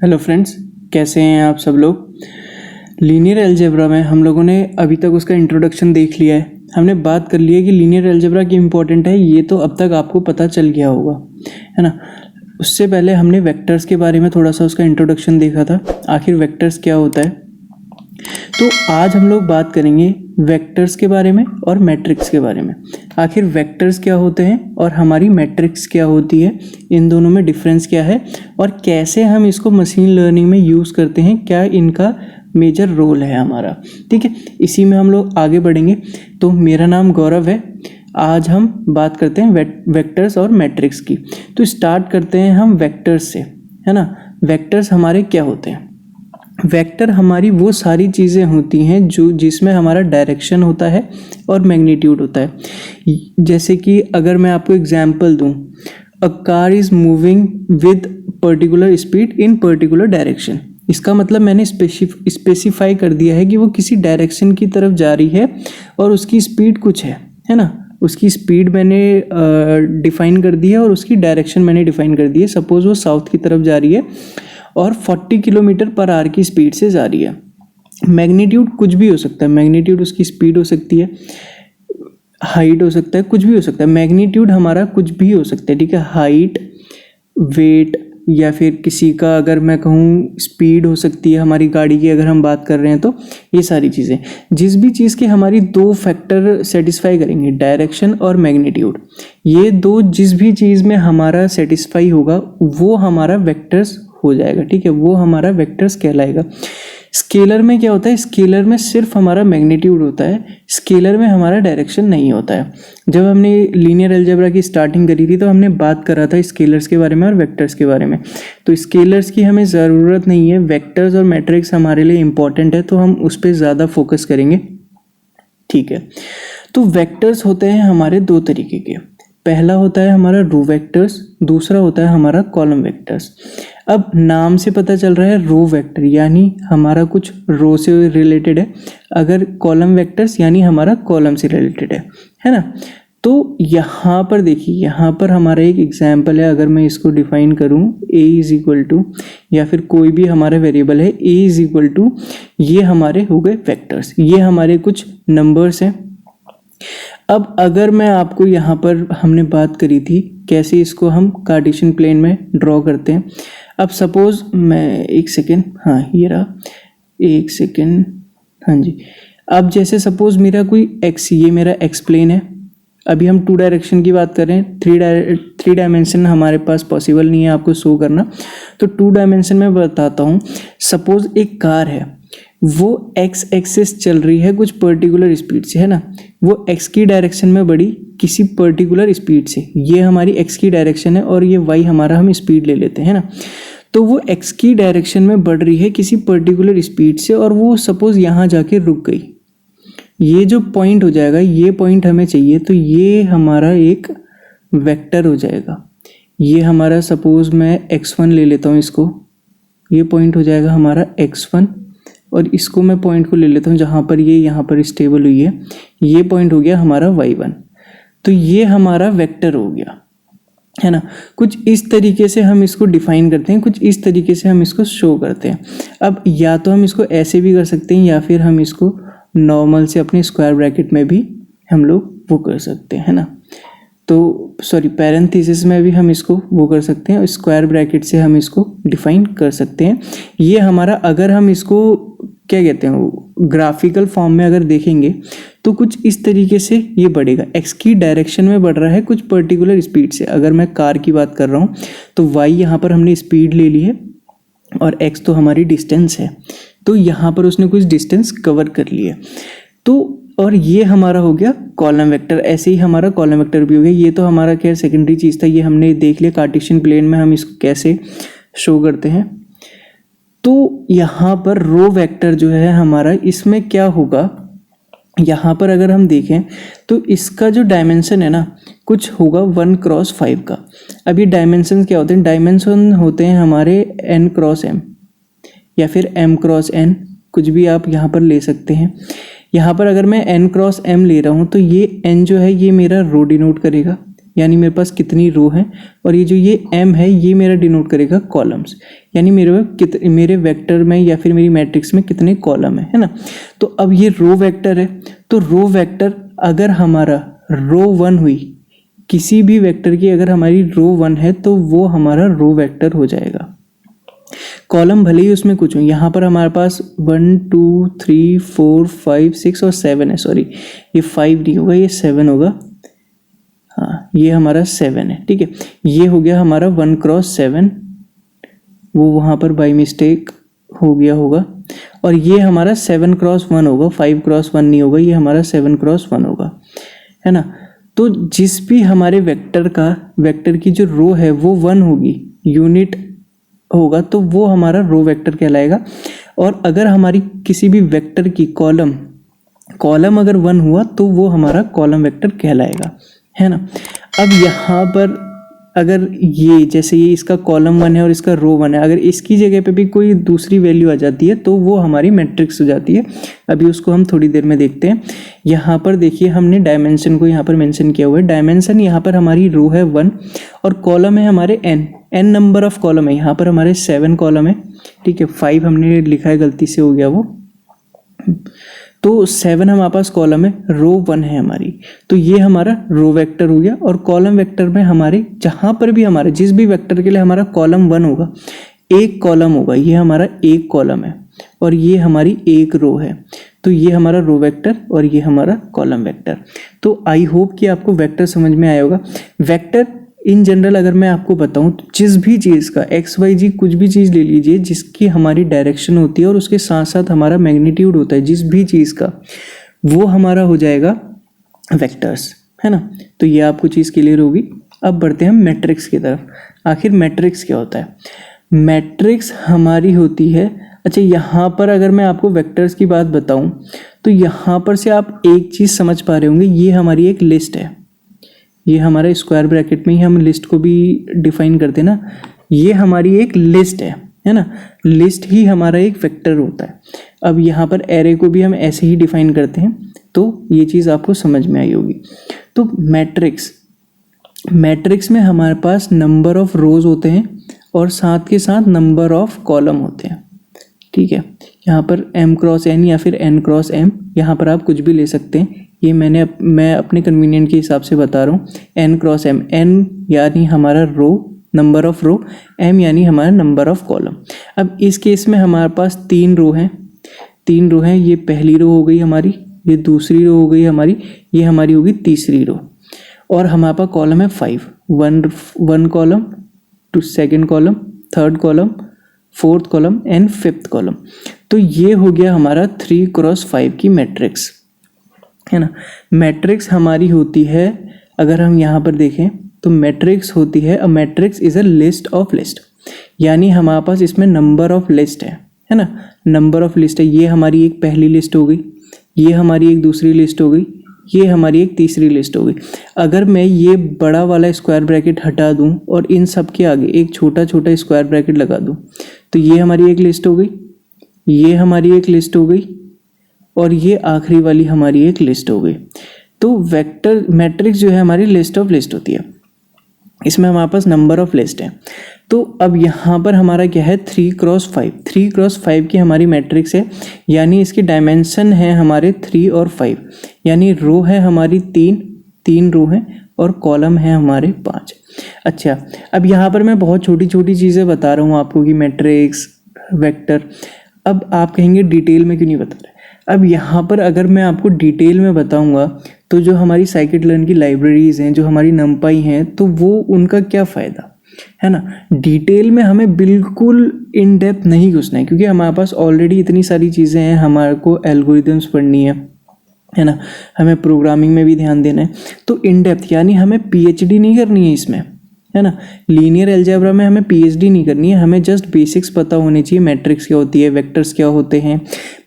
Hello friends, कैसे हैं आप सब लोग। लीनियर अलजेब्रा में हम लोगों ने अभी तक उसका इंट्रोडक्शन देख लिया है। हमने बात कर लिया कि लीनियर अलजेब्रा की इम्पोर्टेंट है, ये तो अब तक आपको पता चल गया होगा, है ना। उससे पहले हमने वेक्टर्स के बारे में थोड़ा सा उसका इंट्रोडक्शन देखा था, आखिर वेक्टर्स क्या होता है। तो आज हम लोग बात करेंगे वेक्टर्स के बारे में और मैट्रिक्स के बारे में। आखिर वेक्टर्स क्या होते हैं और हमारी मैट्रिक्स क्या होती है, इन दोनों में डिफरेंस क्या है और कैसे हम इसको मशीन लर्निंग में यूज़ करते हैं, क्या इनका मेजर रोल है हमारा। ठीक है, इसी में हम लोग आगे बढ़ेंगे। तो मेरा नाम गौरव है। आज हम बात करते हैं वेक्टर्स और मैट्रिक्स की। तो स्टार्ट करते हैं हम वेक्टर्स से, है ना। वेक्टर्स हमारे क्या होते हैं। वेक्टर हमारी वो सारी चीज़ें होती हैं जो जिसमें हमारा डायरेक्शन होता है और मैग्नीट्यूड होता है। जैसे कि अगर मैं आपको एग्जांपल दूं, a car is moving with particular speed in particular direction. इसका मतलब मैंने स्पेसिफाई कर दिया है कि वो किसी डायरेक्शन की तरफ जा रही है और उसकी स्पीड कुछ है ना। उसकी स्पीड मैंने डिफ़ाइन कर दी है और उसकी डायरेक्शन मैंने डिफ़ाइन कर दी है। सपोज़ वो साउथ की तरफ जा रही है और 40 किलोमीटर पर आवर की स्पीड से जा रही है। मैग्नीट्यूड कुछ भी हो सकता है, मैग्नीट्यूड उसकी स्पीड हो सकती है, हाइट हो सकता है, कुछ भी हो सकता है। मैग्नीट्यूड हमारा कुछ भी हो सकता है, ठीक है। हाइट, वेट या फिर किसी का अगर मैं कहूँ स्पीड हो सकती है हमारी गाड़ी की, अगर हम बात कर रहे हैं तो ये सारी चीज़ें, जिस भी चीज़ के हमारी दो फैक्टर सेटिस्फाई करेंगे, डायरेक्शन और मैग्नीट्यूड, ये दो जिस भी चीज़ में हमारा सेटिस्फाई होगा वो हमारा वेक्टर्स हो जाएगा, ठीक है। वो हमारा वेक्टर्स कहलाएगा। स्केलर में क्या होता है, स्केलर में सिर्फ हमारा मैग्नीट्यूड होता है, स्केलर में हमारा डायरेक्शन नहीं होता है। जब हमने लीनियर अलजेब्रा की स्टार्टिंग करी थी तो हमने बात करा था स्केलर्स के बारे में और वेक्टर्स के बारे में। तो स्केलर्स की हमें ज़रूरत नहीं है, वेक्टर्स और मैट्रिक्स हमारे लिए इंपॉर्टेंट है, तो हम उस पर ज़्यादा फोकस करेंगे, ठीक है। तो वेक्टर्स होते हैं हमारे दो तरीके के। पहला होता है हमारा रो वेक्टर्स, दूसरा होता है हमारा कॉलम वेक्टर्स। अब नाम से पता चल रहा है रो वेक्टर यानी हमारा कुछ रो से रिलेटेड है, अगर कॉलम वेक्टर्स यानी हमारा कॉलम से रिलेटेड है ना। तो यहाँ पर देखिए, यहाँ पर हमारा एक एग्जाम्पल है। अगर मैं इसको डिफाइन करूँ, a इज इक्वल टू या फिर कोई भी हमारा वेरिएबल है, a इज इक्वल टू, ये हमारे हो गए वेक्टर्स, ये हमारे कुछ नंबर्स हैं। अब अगर मैं आपको यहाँ पर हमने बात करी थी कैसे इसको हम कार्टेशियन प्लेन में ड्रॉ करते हैं। अब सपोज़ मैं एक सेकेंड, हाँ ये रहा, एक सेकेंड, हाँ जी। अब जैसे सपोज़ मेरा कोई एक्स, ये मेरा एक्स प्लेन है। अभी हम 2 डायरेक्शन की बात कर रहे हैं, 3 डायमेंशन हमारे पास पॉसिबल नहीं है आपको शो करना, तो 2 डायमेंशन में बताता हूँ। सपोज़ एक कार है, वो एक्स एक्सिस चल रही है कुछ पर्टिकुलर स्पीड से, है ना। वो एक्स की डायरेक्शन में बढ़ी किसी पर्टिकुलर स्पीड से, ये हमारी एक्स की डायरेक्शन है और ये वाई हमारा हम स्पीड ले लेते हैं ना। तो वो एक्स की डायरेक्शन में बढ़ रही है किसी पर्टिकुलर स्पीड से और वो सपोज़ यहाँ जाके रुक गई। ये जो पॉइंट हो जाएगा, ये पॉइंट हमें चाहिए, तो ये हमारा एक वेक्टर हो जाएगा। ये हमारा सपोज़ मैं x1 ले लेता हूँ, इसको, ये पॉइंट हो जाएगा हमारा x1 और इसको मैं पॉइंट को ले लेता हूँ जहाँ पर ये यहाँ पर स्टेबल हुई है, ये पॉइंट हो गया हमारा y1। तो ये हमारा वेक्टर हो गया, है ना। कुछ इस तरीके से हम इसको डिफाइन करते हैं, कुछ इस तरीके से हम इसको शो करते हैं। अब या तो हम इसको ऐसे भी कर सकते हैं या फिर हम इसको नॉर्मल से अपने स्क्वायर ब्रैकेट में भी हम लोग वो कर सकते हैं, है ना। तो सॉरी, पैरेंथेसिस में भी हम इसको वो कर सकते हैं, स्क्वायर ब्रैकेट से हम इसको डिफाइन कर सकते हैं। ये हमारा, अगर हम इसको क्या कहते हैं ग्राफिकल फॉर्म में अगर देखेंगे तो कुछ इस तरीके से ये बढ़ेगा, एक्स की डायरेक्शन में बढ़ रहा है कुछ पर्टिकुलर स्पीड से। अगर मैं कार की बात कर रहा हूँ तो वाई यहाँ पर हमने स्पीड ले ली है और एक्स तो हमारी डिस्टेंस है, तो यहाँ पर उसने कुछ डिस्टेंस कवर कर लिया। तो और ये हमारा हो गया कॉलम वेक्टर। ऐसे ही हमारा कॉलम वेक्टर भी हो गया। ये तो हमारा क्या सेकेंडरी चीज़ था, ये हमने देख लिया कार्टेशियन प्लेन में हम इसको कैसे शो करते हैं। तो यहाँ पर रो वेक्टर जो है हमारा, इसमें क्या होगा, यहाँ पर अगर हम देखें तो इसका जो डायमेंशन है ना, कुछ होगा 1x5 का। अब ये डायमेंशन क्या होते हैं, डायमेंशन होते हैं हमारे n×m या फिर m×n, कुछ भी आप यहाँ पर ले सकते हैं। यहाँ पर अगर मैं n×m ले रहा हूँ तो ये n जो है ये मेरा रो डिनोट करेगा, यानी मेरे पास कितनी रो है, और ये जो ये m है ये मेरा डिनोट करेगा कॉलम्स। यानी मेरे वेक्टर में या फिर मेरी मैट्रिक्स में कितने कॉलम है ना। तो अब ये रो वेक्टर है, तो रो वेक्टर अगर हमारा रो 1 हुई, किसी भी वेक्टर की अगर हमारी रो 1 है तो वो हमारा रो वेक्टर हो जाएगा। कॉलम भले ही उसमें कुछ हो, यहाँ पर हमारे पास 1 2 3 4 5 6 और 7 है, सॉरी ये 5 नहीं होगा, ये 7 होगा, हाँ ये हमारा 7 है, ठीक है। ये हो गया हमारा 1 क्रॉस 7, वो वहाँ पर बाई मिस्टेक हो गया होगा, और ये हमारा 7 क्रॉस 1 होगा, 5 क्रॉस 1 नहीं होगा, ये हमारा 7 क्रॉस 1 होगा, है ना। तो जिस भी हमारे वेक्टर की जो रो है वो 1 होगी, यूनिट होगा, तो वो हमारा रो वेक्टर कहलाएगा। और अगर हमारी किसी भी वेक्टर की कॉलम अगर 1 हुआ तो वो हमारा कॉलम वेक्टर कहलाएगा, है ना। अब यहाँ पर अगर ये जैसे ये इसका कॉलम 1 है और इसका रो 1 है, अगर इसकी जगह पे भी कोई दूसरी वैल्यू आ जाती है तो वो हमारी मैट्रिक्स हो जाती है। अभी उसको हम थोड़ी देर में देखते हैं। यहाँ पर देखिए हमने डायमेंशन को यहाँ पर मेंशन किया हुआ है। डायमेंशन यहाँ पर हमारी रो है 1 और कॉलम है हमारे n नंबर ऑफ कॉलम है, यहाँ पर हमारे 7 कॉलम है, ठीक है। 5 हमने लिखा है, गलती से हो गया वो, तो 7 हमारे पास कॉलम है, रो 1 है हमारी, तो ये हमारा रो वेक्टर हो गया। और कॉलम वेक्टर में हमारे जहाँ पर भी हमारे जिस भी वेक्टर के लिए हमारा कॉलम 1 होगा, एक कॉलम होगा, ये हमारा एक कॉलम है और ये हमारी एक रो है, तो ये हमारा रो वेक्टर और ये हमारा कॉलम वेक्टर। तो आई होप कि आपको वेक्टर समझ में आया होगा। वेक्टर इन जनरल अगर मैं आपको बताऊं तो जिस भी चीज़ का XYZ कुछ भी चीज़ ले लीजिए जिसकी हमारी डायरेक्शन होती है और उसके साथ साथ हमारा मैग्नीट्यूड होता है जिस भी चीज़ का, वो हमारा हो जाएगा वेक्टर्स, है ना। तो ये आपको चीज़ क्लियर होगी। अब बढ़ते हैं हम मैट्रिक्स की तरफ। आखिर मैट्रिक्स क्या होता है? मैट्रिक्स हमारी होती है, अच्छा यहाँ पर अगर मैं आपको वेक्टर्स की बात बताऊं तो यहाँ पर से आप एक चीज़ समझ पा रहे होंगे, ये हमारी एक लिस्ट है, ये हमारा स्क्वायर ब्रैकेट में ही हम लिस्ट को भी डिफाइन करते हैं ना, ये हमारी एक लिस्ट है ना। लिस्ट ही हमारा एक वेक्टर होता है। अब यहाँ पर एरे को भी हम ऐसे ही डिफाइन करते हैं, तो ये चीज़ आपको समझ में आई होगी। तो मैट्रिक्स में हमारे पास नंबर ऑफ रोज होते हैं और साथ के साथ नंबर ऑफ कॉलम होते हैं, ठीक है। यहाँ पर m क्रॉस n या फिर n क्रॉस m, यहाँ पर आप कुछ भी ले सकते हैं, ये मैं अपने कन्वीनियंट के हिसाब से बता रहा हूँ। n क्रॉस m, n यानी हमारा रो, नंबर ऑफ रो, m यानी हमारा नंबर ऑफ कॉलम। अब इस केस में हमारे पास 3 रो हैं, ये पहली रो हो गई हमारी, ये दूसरी रो हो गई हमारी, ये हमारी होगी तीसरी रो, और हमारे पास कॉलम है 5, 1 column, 2 second column, 3rd column, 4th column and 5th column. तो ये हो गया हमारा 3 क्रॉस 5 की मैट्रिक्स, है ना। मैट्रिक्स हमारी होती है, अगर हम यहाँ पर देखें तो मैट्रिक्स होती है, a matrix is a list of list, यानी हमारे पास इसमें नंबर ऑफ लिस्ट है ना, नंबर ऑफ लिस्ट है। ये हमारी एक पहली लिस्ट हो गई, ये हमारी एक दूसरी लिस्ट हो गई, ये हमारी एक तीसरी लिस्ट हो गई। अगर मैं ये बड़ा वाला स्क्वायर ब्रैकेट हटा दूं और इन सब के आगे एक छोटा छोटा स्क्वायर ब्रैकेट लगा दूं, तो ये हमारी एक लिस्ट हो गई, ये हमारी एक लिस्ट हो गई, और ये आखिरी वाली हमारी एक लिस्ट हो गई। तो वेक्टर मैट्रिक्स जो है हमारी लिस्ट ऑफ लिस्ट होती है, इसमें हमारे पास नंबर ऑफ लिस्ट है। तो अब यहाँ पर हमारा क्या है, 3 क्रॉस 5, 3 क्रॉस 5 की हमारी मैट्रिक्स है, यानी इसकी डायमेंशन है हमारे 3 और 5, यानी रो है हमारी 3 रो हैं और कॉलम है हमारे 5। अच्छा, अब यहाँ पर मैं बहुत छोटी छोटी चीज़ें बता रहा हूँ आपको कि मैट्रिक्स, वेक्टर। अब आप कहेंगे डिटेल में क्यों नहीं बता रहे? अब यहाँ पर अगर मैं आपको डिटेल में बताऊँगा तो जो हमारी साइकिट लर्न की लाइब्रेरीज़ हैं, जो हमारी नमपाई हैं, तो वो उनका क्या फ़ायदा, है ना। डिटेल में हमें बिल्कुल इन डेप्थ नहीं घुसना है, क्योंकि हमारे पास ऑलरेडी इतनी सारी चीज़ें हैं, हमारे को एल्गोरिदम्स पढ़नी है ना, हमें प्रोग्रामिंग में भी ध्यान देना है। तो इन डेप्थ यानी हमें PhD नहीं करनी है इसमें, है ना। लीनियर अलजेब्रा में हमें PhD नहीं करनी है, हमें जस्ट बेसिक्स पता होनी चाहिए। मैट्रिक्स क्या होती है, वेक्टर्स क्या होते हैं,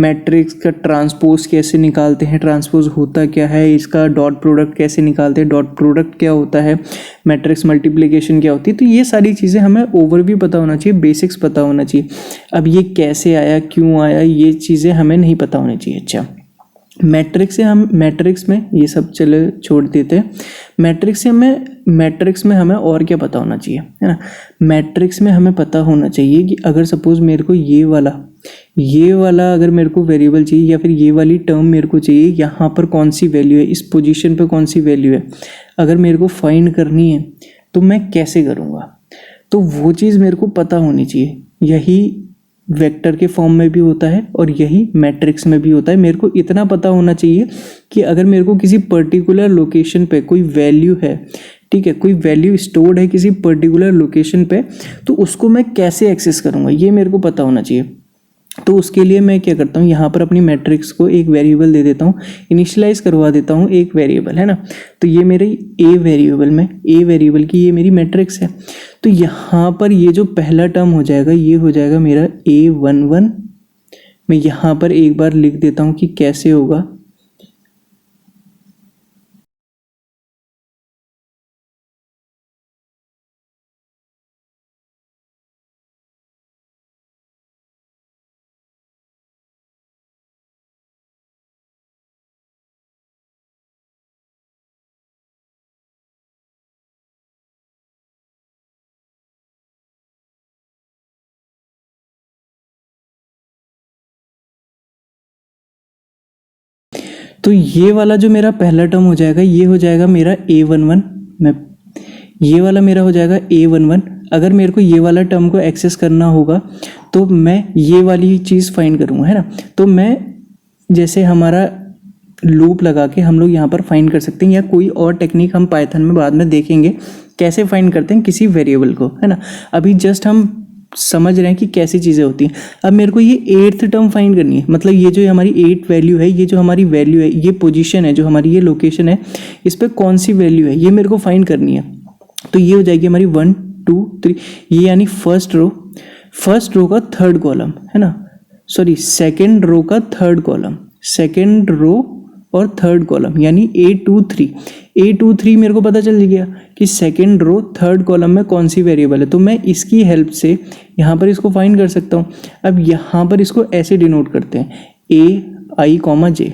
मैट्रिक्स का ट्रांसपोज कैसे निकालते हैं, ट्रांसपोज होता क्या है, इसका डॉट प्रोडक्ट कैसे निकालते हैं, डॉट प्रोडक्ट क्या होता है, मैट्रिक्स मल्टीप्लिकेशन क्या होती है। तो ये सारी चीज़ें हमें ओवरव्यू पता होना चाहिए, बेसिक्स पता होना चाहिए। अब ये कैसे आया, क्यों आया, ये चीज़ें हमें नहीं पता होनी चाहिए। अच्छा, मैट्रिक्स में ये सब चले छोड़ देते हैं। मैट्रिक्स से हमें मैट्रिक्स में हमें और क्या पता होना चाहिए, है ना। मैट्रिक्स में हमें पता होना चाहिए कि अगर सपोज मेरे को ये वाला अगर मेरे को वेरिएबल चाहिए या फिर ये वाली टर्म मेरे को चाहिए, यहाँ पर कौन सी वैल्यू है, इस पोजीशन पे कौन सी वैल्यू है, अगर मेरे को फाइंड करनी है तो मैं कैसे करूँगा। तो वो चीज़ मेरे को पता होनी चाहिए। यही वेक्टर के फॉर्म में भी होता है और यही मैट्रिक्स में भी होता है। मेरे को इतना पता होना चाहिए कि अगर मेरे को किसी पर्टिकुलर लोकेशन पे कोई वैल्यू है, ठीक है, कोई वैल्यू स्टोर्ड है किसी पर्टिकुलर लोकेशन पे, तो उसको मैं कैसे एक्सेस करूँगा, ये मेरे को पता होना चाहिए। तो उसके लिए मैं क्या करता हूँ, यहाँ पर अपनी मैट्रिक्स को एक वेरिएबल दे देता हूँ, इनिशियलाइज करवा देता हूँ एक वेरिएबल, है ना। तो ये मेरे ए वेरिएबल की ये मेरी मैट्रिक्स है। तो यहाँ पर ये जो पहला टर्म हो जाएगा ये हो जाएगा मेरा A11। मैं यहाँ पर एक बार लिख देता हूँ कि कैसे होगा। तो ये वाला जो मेरा पहला टर्म हो जाएगा ये हो जाएगा मेरा A11। मैं ये वाला मेरा हो जाएगा A11। अगर मेरे को ये वाला टर्म को एक्सेस करना होगा तो मैं ये वाली चीज़ फाइंड करूँगा, है ना। तो मैं जैसे हमारा लूप लगा के हम लोग यहाँ पर फाइंड कर सकते हैं, या कोई और टेक्निक हम पाइथन में बाद में देखेंगे कैसे फाइंड करते हैं किसी वेरिएबल को, है ना। अभी जस्ट हम समझ रहे हैं कि कैसी चीज़ें होती हैं। अब मेरे को ये 8th टर्म फाइंड करनी है, मतलब ये जो हमारी 8 वैल्यू है, ये जो हमारी वैल्यू है, ये पोजीशन है, जो हमारी ये लोकेशन है, इस पर कौन सी वैल्यू है ये मेरे को फाइंड करनी है। तो ये हो जाएगी हमारी 1 2 3, ये यानी फर्स्ट रो का थर्ड कॉलम, है ना, सॉरी सेकेंड रो का थर्ड कॉलम, सेकेंड रो और थर्ड कॉलम यानी A23 मेरे को पता चल गया कि सेकेंड रो थर्ड कॉलम में कौन सी वेरिएबल है। तो मैं इसकी हेल्प से यहाँ पर इसको फाइंड कर सकता हूँ। अब यहाँ पर इसको ऐसे डिनोट करते हैं AI, J।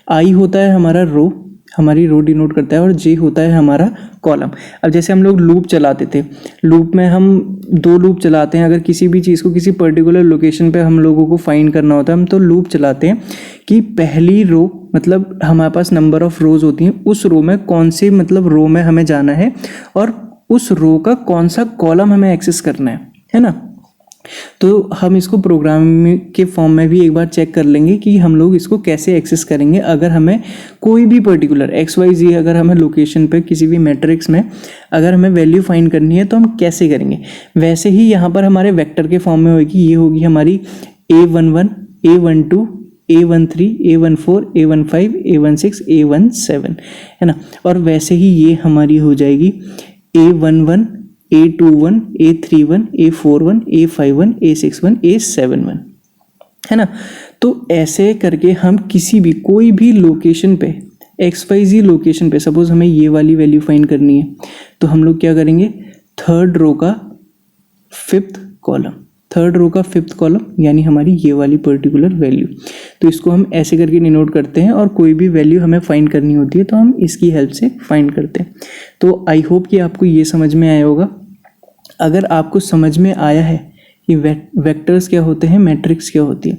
आई होता है हमारा रो, हमारी रो डिनोट करता है, और जे होता है हमारा कॉलम। अब जैसे हम लोग लूप चलाते थे, लूप में हम 2 लूप चलाते हैं। अगर किसी भी चीज़ को किसी पर्टिकुलर लोकेशन पे हम लोगों को फाइंड करना होता है, हम तो लूप चलाते हैं कि पहली रो, मतलब हमारे पास नंबर ऑफ रोज होती हैं, उस रो में कौन सी, मतलब रो में हमें जाना है और उस रो का कौन सा कॉलम हमें एक्सेस करना है ना। तो हम इसको प्रोग्राम के फॉर्म में भी एक बार चेक कर लेंगे कि हम लोग इसको कैसे एक्सेस करेंगे। अगर हमें कोई भी पर्टिकुलर XYZ, अगर हमें लोकेशन पे किसी भी मैट्रिक्स में अगर हमें वैल्यू फाइंड करनी है तो हम कैसे करेंगे। वैसे ही यहाँ पर हमारे वेक्टर के फॉर्म में होगी, ये होगी हमारी A11, A12, A13, A14, A15, A16, A17, है ना। और वैसे ही ये हमारी हो जाएगी A11, A21, A31, A41, A51, A61, A71, है ना। तो ऐसे करके हम किसी भी कोई भी लोकेशन पे, XYZ लोकेशन पे, सपोज हमें ये वाली वैल्यू फाइंड करनी है, तो हम लोग क्या करेंगे, थर्ड रो का फिफ्थ कॉलम यानी हमारी ये वाली पर्टिकुलर वैल्यू। तो इसको हम ऐसे करके डिनोट करते हैं, और कोई भी वैल्यू हमें फाइंड करनी होती है तो हम इसकी हेल्प से फाइंड करते हैं। तो आई होप कि आपको ये समझ में आया होगा। अगर आपको समझ में आया है कि वेक्टर्स क्या होते हैं, मैट्रिक्स क्या होती है,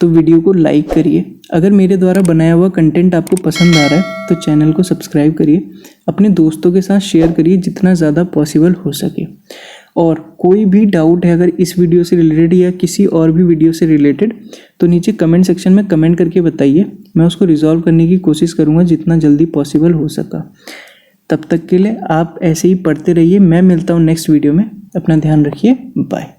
तो वीडियो को लाइक करिए। अगर मेरे द्वारा बनाया हुआ कंटेंट आपको पसंद आ रहा है तो चैनल को सब्सक्राइब करिए, अपने दोस्तों के साथ शेयर करिए जितना ज़्यादा पॉसिबल हो सके। और कोई भी डाउट है अगर इस वीडियो से रिलेटेड या किसी और भी वीडियो से रिलेटेड, तो नीचे कमेंट सेक्शन में कमेंट करके बताइए, मैं उसको रिजॉल्व करने की कोशिश करूँगा जितना जल्दी पॉसिबल हो सका। तब तक के लिए आप ऐसे ही पढ़ते रहिए। मैं मिलता हूँ नेक्स्ट वीडियो में। अपना ध्यान रखिए। बाय।